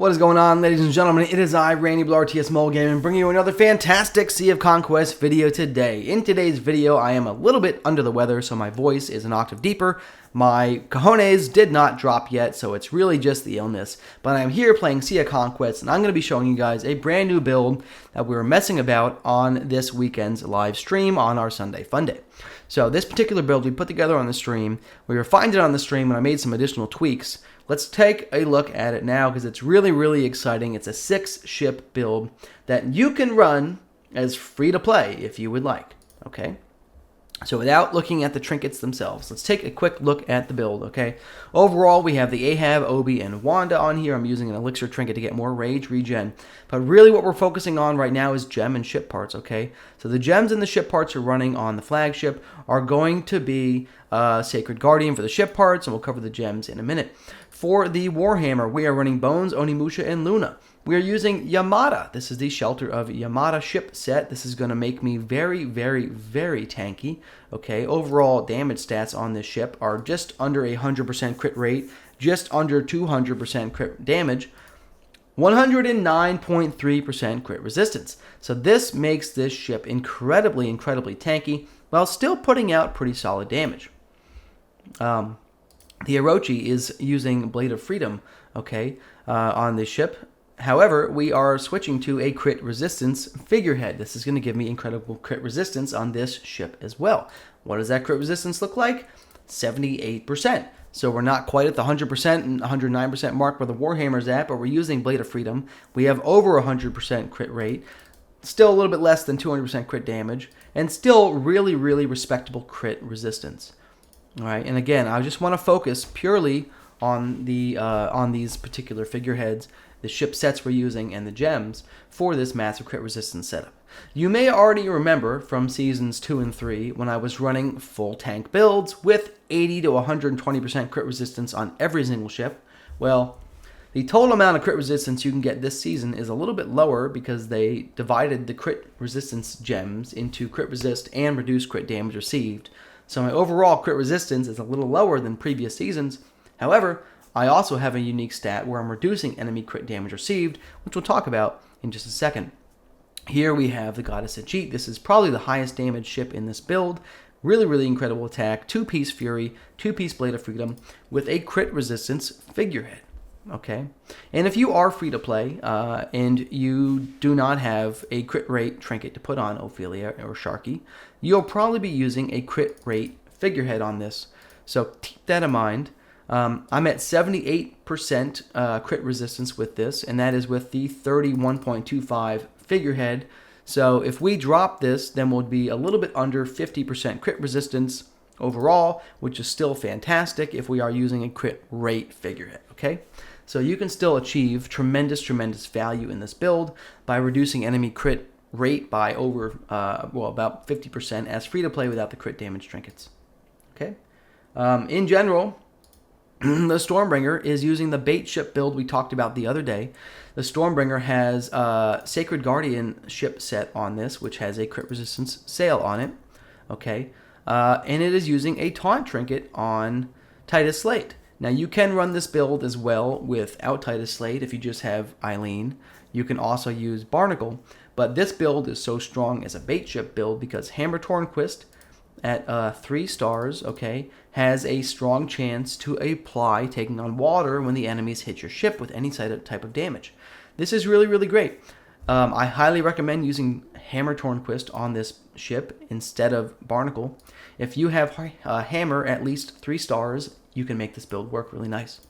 What is going on, ladies and gentlemen? It is I, Randy Blar, TS Mole Gaming, bringing you another fantastic Sea of Conquest video today. In today's video, I am a little bit under the weather, so my voice is an octave deeper. My cojones did not drop yet, so it's really just the illness. But I am here playing Sea of Conquest, and I'm going to be showing you guys a brand new build that we were messing about on this weekend's live stream on our Sunday Fun Day. So this particular build we put together on the stream, we refined it on the stream, and I made some additional tweaks. Let's take a look at it now because it's really, really exciting. It's a 6-ship build that you can run as free to play if you would like, okay? So without looking at the trinkets themselves, let's take a quick look at the build, okay? Overall, we have the Ahab, Obi, and Wanda on here. I'm using an elixir trinket to get more rage regen. But really what we're focusing on right now is gem and ship parts, okay? So the gems and the ship parts are running on the flagship are going to be Sacred Guardian for the ship parts, and we'll cover the gems in a minute. For the Warhammer, we are running Bones, Onimusha, and Luna. We are using Yamada. This is the Shelter of Yamada ship set. This is going to make me very, very, very tanky. Okay, overall damage stats on this ship are just under 100% crit rate, just under 200% crit damage, 109.3% crit resistance. So this makes this ship incredibly, incredibly tanky while still putting out pretty solid damage. The Orochi is using Blade of Freedom, okay, on this ship. However, we are switching to a crit resistance figurehead. This is going to give me incredible crit resistance on this ship as well. What does that crit resistance look like? 78%. So we're not quite at the 100% and 109% mark where the Warhammer's at, but we're using Blade of Freedom. We have over 100% crit rate, still a little bit less than 200% crit damage, and still really, really respectable crit resistance. All right, and again, I just want to focus purely on these particular figureheads, the ship sets we're using, and the gems for this massive crit resistance setup. You may already remember from seasons 2 and 3 when I was running full tank builds with 80 to 120% crit resistance on every single ship. Well, the total amount of crit resistance you can get this season is a little bit lower because they divided the crit resistance gems into crit resist and reduce crit damage received. So my overall crit resistance is a little lower than previous seasons. However, I also have a unique stat where I'm reducing enemy crit damage received, which we'll talk about in just a second. Here we have the Goddess Ajit. This is probably the highest damage ship in this build. Really, really incredible attack. 2-piece Fury, 2-piece Blade of Freedom with a crit resistance figurehead. Okay, and if you are free to play and you do not have a crit rate trinket to put on Ophelia or Sharky, you'll probably be using a crit rate figurehead on this. So keep that in mind. I'm at 78% crit resistance with this, and that is with the 31.25 figurehead. So if we drop this, then we'll be a little bit under 50% crit resistance overall, which is still fantastic if we are using a crit rate figurehead, okay? So you can still achieve tremendous, tremendous value in this build by reducing enemy crit rate by over, about 50% as free to play without the crit damage trinkets, okay? In general, the Stormbringer is using the bait ship build we talked about the other day. The Stormbringer has Sacred Guardian ship set on this, which has a crit resistance sail on it. Okay, and it is using a taunt trinket on Titus Slate. Now you can run this build as well without Titus Slate if you just have Eileen. You can also use Barnacle, but this build is so strong as a bait ship build because Hammer Tornquist at 3 stars, okay, has a strong chance to apply taking on water when the enemies hit your ship with any type of damage. This is really, really great. I highly recommend using Hammer Tornquist on this ship instead of Barnacle. If you have Hammer at least 3 stars, you can make this build work really nice.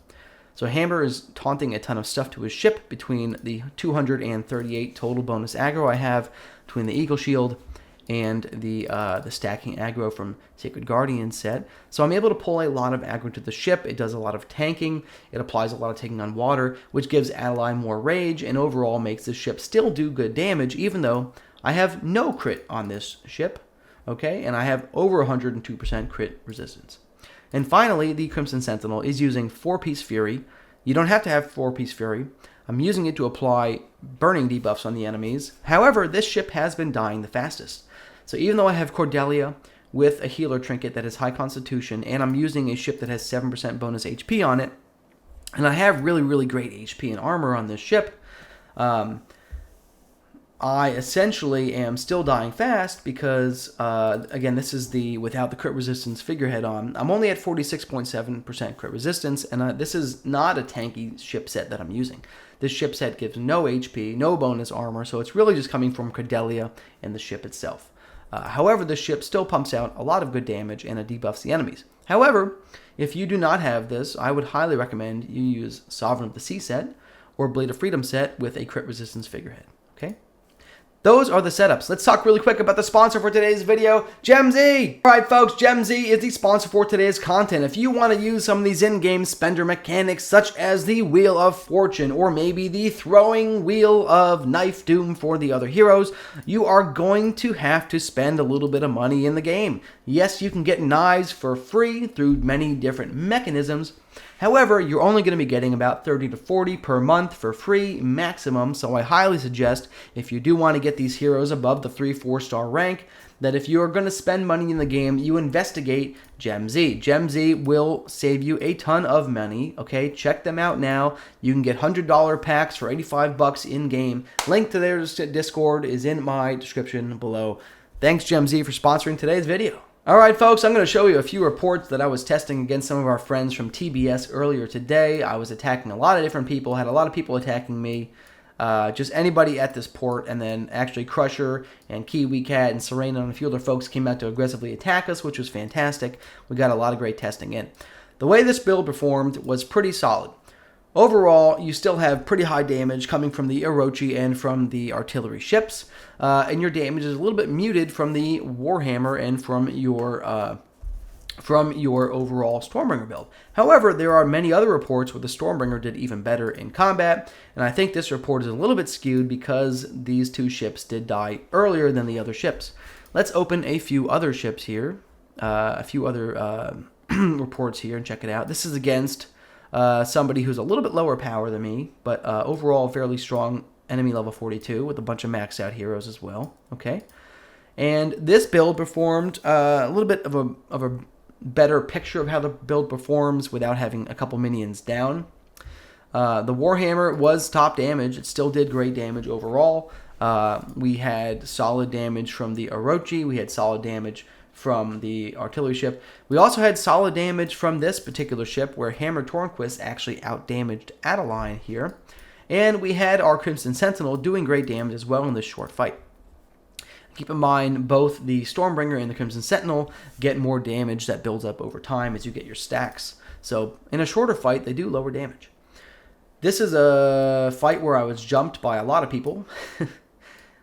So Hammer is taunting a ton of stuff to his ship between the 238 total bonus aggro I have, between the Eagle Shield and the stacking aggro from Sacred Guardian set. So I'm able to pull a lot of aggro to the ship. It does a lot of tanking. It applies a lot of taking on water, which gives ally more rage and overall makes the ship still do good damage, even though I have no crit on this ship, okay? And I have over 102% crit resistance. And finally, the Crimson Sentinel is using 4-piece Fury. You don't have to have 4-piece Fury. I'm using it to apply burning debuffs on the enemies. However, this ship has been dying the fastest. So even though I have Cordelia with a healer trinket that has high constitution, and I'm using a ship that has 7% bonus HP on it, And I have really, really great HP and armor on this ship. I essentially am still dying fast because, again, this is the without the crit resistance figurehead on. I'm only at 46.7% crit resistance, and this is not a tanky ship set that I'm using. This ship set gives no HP, no bonus armor, so it's really just coming from Cordelia and the ship itself. However, the ship still pumps out a lot of good damage and it debuffs the enemies. However, if you do not have this, I would highly recommend you use Sovereign of the Sea set or Blade of Freedom set with a crit resistance figurehead. Okay? Those are the setups. Let's talk really quick about the sponsor for today's video, GemZ. All right, folks, GemZ is the sponsor for today's content. If you want to use some of these in-game spender mechanics, such as the Wheel of Fortune, or maybe the throwing Wheel of Knife Doom for the other heroes, you are going to have to spend a little bit of money in the game. Yes, you can get knives for free through many different mechanisms. However, you're only going to be getting about 30 to 40 per month for free maximum, so I highly suggest, if you do want to get these heroes above the 3-4 star rank, that if you're going to spend money in the game, you investigate GemZ. GemZ will save you a ton of money, okay? Check them out now. You can get $100 packs for $85 in-game. Link to their Discord is in my description below. Thanks, GemZ, for sponsoring today's video. Alright folks, I'm going to show you a few reports that I was testing against some of our friends from TBS earlier today. I was attacking a lot of different people, had a lot of people attacking me, just anybody at this port, and then actually Crusher and Kiwi Cat and Serena and a few other folks came out to aggressively attack us, which was fantastic. We got a lot of great testing in. The way this build performed was pretty solid. Overall, you still have pretty high damage coming from the Orochi and from the artillery ships, and your damage is a little bit muted from the Warhammer and from your overall Stormbringer build. However, there are many other reports where the Stormbringer did even better in combat, and I think this report is a little bit skewed because these two ships did die earlier than the other ships. Let's open a few other ships here, a few other reports here, and check it out. This is against somebody who's a little bit lower power than me, but overall fairly strong enemy level 42 with a bunch of maxed out heroes as well. Okay, and this build performed a little bit of a better picture of how the build performs without having a couple minions down. The Warhammer was top damage. It still did great damage overall. We had solid damage from the Orochi. We had solid damage from the artillery ship. We also had solid damage from this particular ship where Hammer Tornquist actually outdamaged Adeline here. And we had our Crimson Sentinel doing great damage as well in this short fight. Keep in mind, both the Stormbringer and the Crimson Sentinel get more damage that builds up over time as you get your stacks. So in a shorter fight, they do lower damage. This is a fight where I was jumped by a lot of people.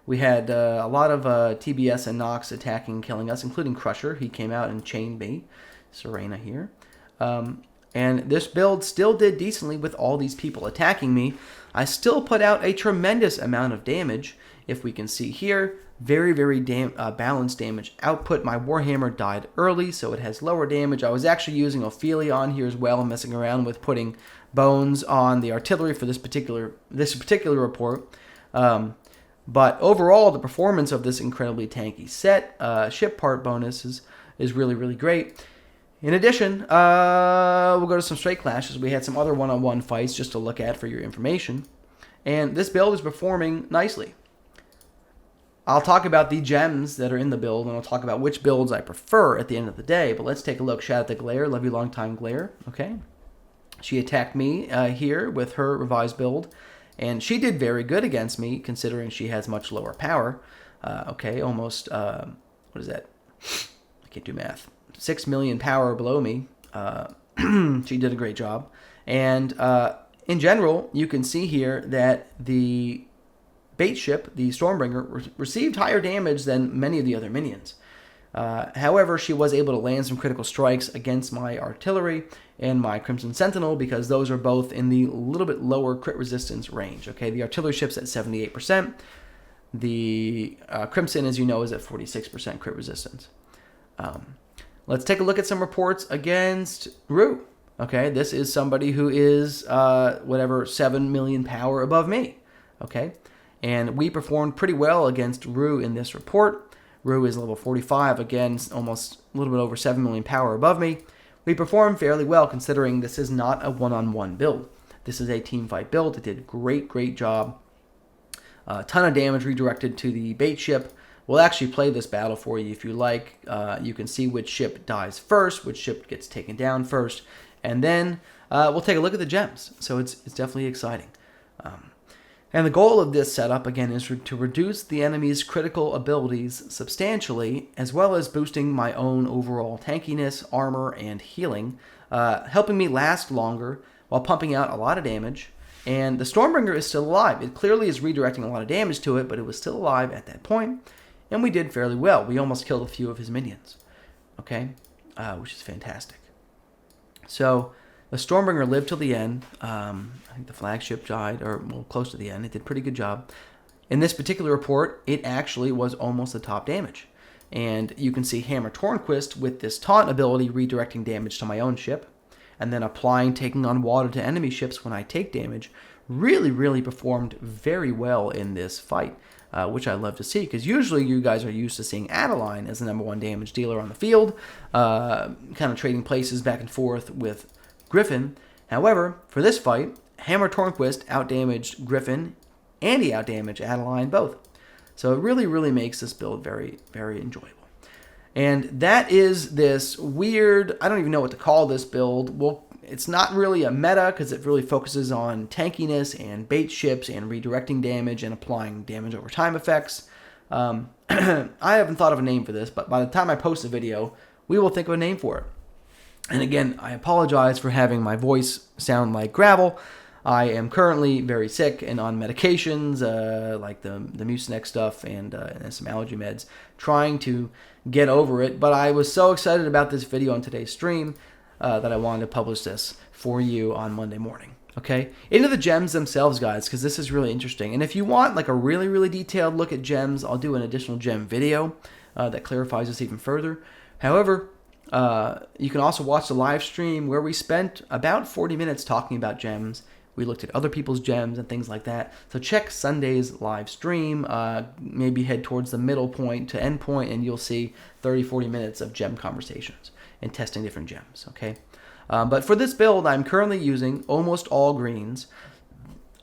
We had a lot of TBS and Nox attacking and killing us, including Crusher. He came out and chained me. Serena here. And this build still did decently with all these people attacking me. I still put out a tremendous amount of damage. If we can see here, very, very balanced damage output. My Warhammer died early, so it has lower damage. I was actually using Ophelia on here as well, messing around with putting bones on the artillery for this particular report. But overall, the performance of this incredibly tanky set, ship part bonuses, is really, really great. In addition, we'll go to some straight clashes. We had some other one-on-one fights just to look at for your information. And this build is performing nicely. I'll talk about the gems that are in the build, and I'll talk about which builds I prefer at the end of the day. But let's take a look. Shout out to Glare. Love you long time, Glare. Okay. She attacked me here with her revised build. And she did very good against me, considering she has much lower power. Okay, almost, what is that? I can't do math. 6 million power below me. She did a great job. And in general, you can see here that the bait ship, the Stormbringer, received higher damage than many of the other minions. However, she was able to land some critical strikes against my artillery and my Crimson Sentinel because those are both in the little bit lower crit resistance range. Okay, the artillery ship's at 78%. The Crimson, as you know, is at 46% crit resistance. Let's take a look at some reports against Rue. Okay, this is somebody who is, 7 million power above me. Okay, and we performed pretty well against Rue in this report. Rue is level 45, again, almost a little bit over 7 million power above me. We performed fairly well considering this is not a one-on-one build. This is a team fight build. It did a great job. A ton of damage redirected to the bait ship. We'll actually play this battle for you if you like. You can see which ship dies first, which ship gets taken down first, and then we'll take a look at the gems. So it's definitely exciting. And the goal of this setup, again, is to reduce the enemy's critical abilities substantially, as well as boosting my own overall tankiness, armor, and healing, helping me last longer while pumping out a lot of damage. And the Stormbringer is still alive. It clearly is redirecting a lot of damage to it, but it was still alive at that point, and we did fairly well. We almost killed a few of his minions, okay, which is fantastic. So the Stormbringer lived till the end. I think the flagship died, or well, close to the end. It did a pretty good job. In this particular report, it actually was almost the top damage. And you can see Hammer Tornquist with this taunt ability redirecting damage to my own ship, and then applying taking on water to enemy ships when I take damage. Really performed very well in this fight, which I love to see, because usually you guys are used to seeing Adeline as the #1 damage dealer on the field, kind of trading places back and forth with Griffin. However, for this fight, Hammer Tornquist outdamaged Griffin, and he outdamaged Adeline both. So it really makes this build very enjoyable. And that is this weird, I don't even know what to call this build. Well, it's not really a meta because it really focuses on tankiness and bait ships and redirecting damage and applying damage over time effects. I haven't thought of a name for this, but by the time I post the video, we will think of a name for it. And again, I apologize for having my voice sound like gravel. I am currently very sick and on medications, like the Mucinex stuff and some allergy meds, trying to get over it. But I was so excited about this video on today's stream that I wanted to publish this for you on Monday morning. Okay, into the gems themselves, guys, because this is really interesting. And if you want like a really detailed look at gems, I'll do an additional gem video that clarifies this even further. However, you can also watch the live stream where we spent about 40 minutes talking about gems. We looked at other people's gems and things like that. So check Sunday's live stream. Maybe head towards the middle point to end point, and you'll see 30-40 minutes of gem conversations and testing different gems. Okay, but for this build, I'm currently using almost all greens.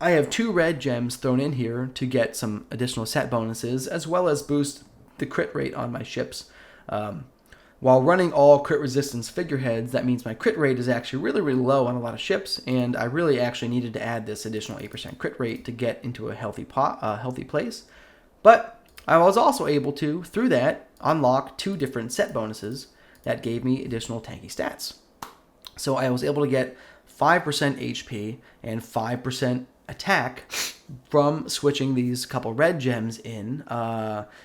I have 2 red gems thrown in here to get some additional set bonuses, as well as boost the crit rate on my ships. While running all crit resistance figureheads, that means my crit rate is actually really low on a lot of ships, and I really actually needed to add this additional 8% crit rate to get into a healthy place. But I was also able to, through that, unlock 2 different set bonuses that gave me additional tanky stats. So I was able to get 5% HP and 5% attack from switching these couple red gems in.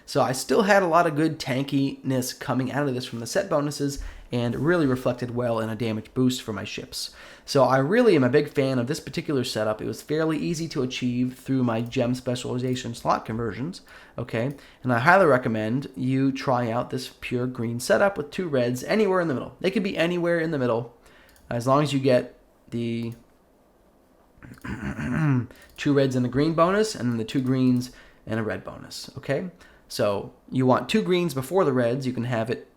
So I still had a lot of good tankiness coming out of this from the set bonuses, and really reflected well in a damage boost for my ships. So I really am a big fan of this particular setup. It was fairly easy to achieve through my gem specialization slot conversions, okay? And I highly recommend you try out this pure green setup with 2 reds anywhere in the middle. They could be anywhere in the middle, as long as you get the 2 reds and a green bonus, and then the 2 greens and a red bonus, okay? So you want 2 greens before the reds, you can have it,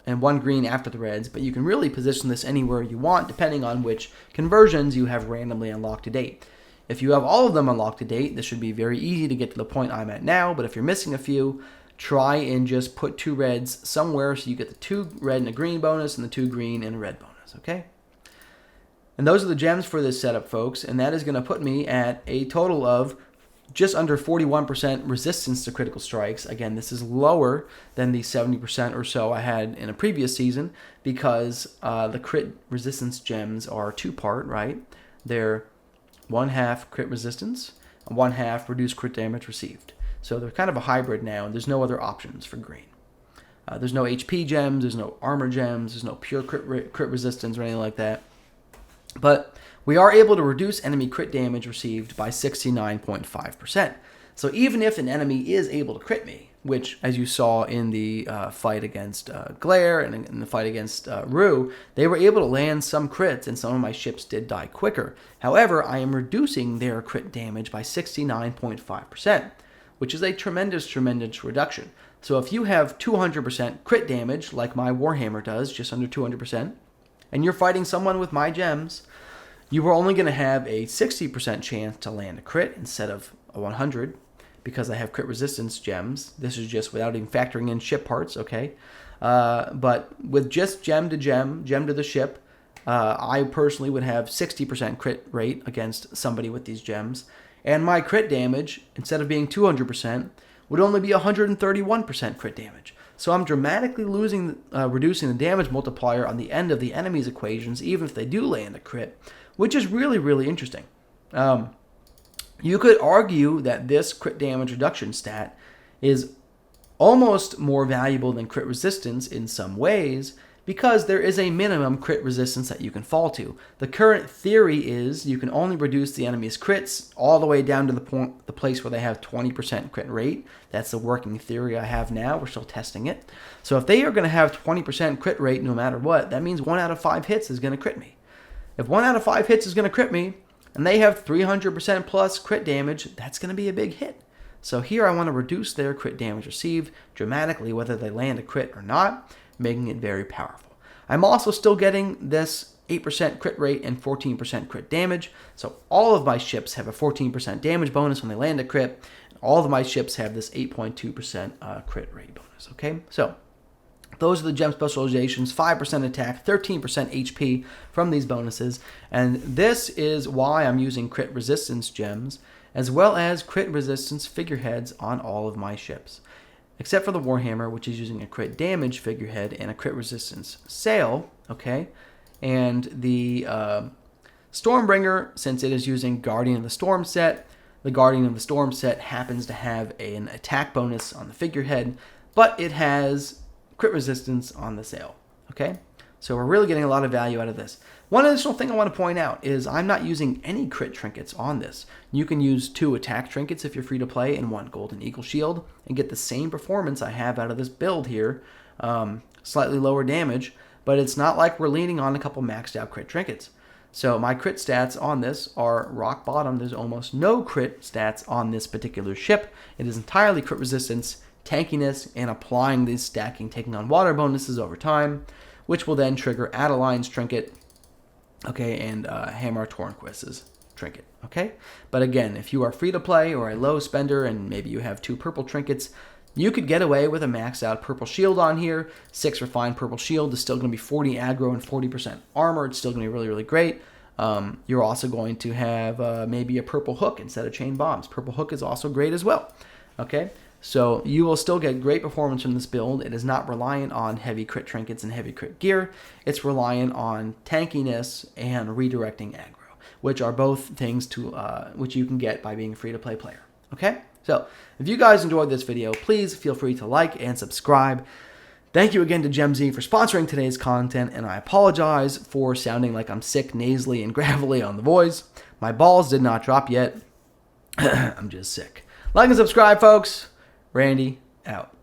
and 1 green after the reds, but you can really position this anywhere you want, depending on which conversions you have randomly unlocked to date. If you have all of them unlocked to date, this should be very easy to get to the point I'm at now, but if you're missing a few, try and just put 2 reds somewhere so you get the 2 red and a green bonus, and the 2 green and a red bonus, okay? And those are the gems for this setup, folks, and that is going to put me at a total of just under 41% resistance to critical strikes. Again, this is lower than the 70% or so I had in a previous season, because the crit resistance gems are 2-part, right? They're 1/2 crit resistance and 1/2 reduced crit damage received. So they're kind of a hybrid now, and there's no other options for green. There's no HP gems, there's no armor gems, there's no pure crit resistance or anything like that. But we are able to reduce enemy crit damage received by 69.5%. So even if an enemy is able to crit me, which, as you saw in the fight against Glare and in the fight against Rue, they were able to land some crits, and some of my ships did die quicker. However, I am reducing their crit damage by 69.5%, which is a tremendous reduction. So if you have 200% crit damage, like my Warhammer does, just under 200%, and you're fighting someone with my gems, you are only going to have a 60% chance to land a crit instead of a 100 because I have crit resistance gems. This is just without even factoring in ship parts, okay? But with just gem to the ship, I personally would have 60% crit rate against somebody with these gems. And my crit damage, instead of being 200%, would only be 131% crit damage. So I'm dramatically reducing the damage multiplier on the end of the enemy's equations, even if they do land a crit, which is really, really interesting. You could argue that this crit damage reduction stat is almost more valuable than crit resistance in some ways, because there is a minimum crit resistance that you can fall to. The current theory is you can only reduce the enemy's crits all the way down to the place where they have 20% crit rate. That's the working theory I have now. We're still testing it. So if they are going to have 20% crit rate no matter what, that means 1 out of 5 hits is going to crit me. If 1 out of 5 hits is going to crit me, and they have 300% plus crit damage, that's going to be a big hit. So here I want to reduce their crit damage received dramatically, whether they land a crit or not, making it very powerful. I'm also still getting this 8% crit rate and 14% crit damage. So all of my ships have a 14% damage bonus when they land a crit. And all of my ships have this 8.2% crit rate bonus. Okay, so those are the gem specializations: 5% attack, 13% HP from these bonuses. And this is why I'm using crit resistance gems, as well as crit resistance figureheads on all of my ships. Except for the Warhammer, which is using a crit damage figurehead and a crit resistance sail, okay? And the Stormbringer, since it is using Guardian of the Storm set, the Guardian of the Storm set happens to have an attack bonus on the figurehead, but it has crit resistance on the sail, okay? So we're really getting a lot of value out of this. One additional thing I want to point out is I'm not using any crit trinkets on this. You can use 2 attack trinkets if you're free to play and 1 golden eagle shield and get the same performance I have out of this build here. Slightly lower damage, but it's not like we're leaning on a couple maxed out crit trinkets. So my crit stats on this are rock bottom. There's almost no crit stats on this particular ship. It is entirely crit resistance, tankiness, and applying these stacking, taking on water bonuses over time, which will then trigger Adeline's trinket, okay, and Hammer Tornquist's trinket, okay? But again, if you are free to play or a low spender and maybe you have 2 purple trinkets, you could get away with a maxed out purple shield on here. 6 refined purple shield is still going to be 40 aggro and 40% armor. It's still going to be really, really great. You're also going to have maybe a purple hook instead of chain bombs. Purple hook is also great as well, okay? So you will still get great performance from this build. It is not reliant on heavy crit trinkets and heavy crit gear. It's reliant on tankiness and redirecting aggro, which are both things to which you can get by being a free-to-play player. Okay? So if you guys enjoyed this video, please feel free to like and subscribe. Thank you again to GemZ for sponsoring today's content, and I apologize for sounding like I'm sick, nasally, and gravelly on the voice. My balls did not drop yet. I'm just sick. Like and subscribe, folks. Randy, out.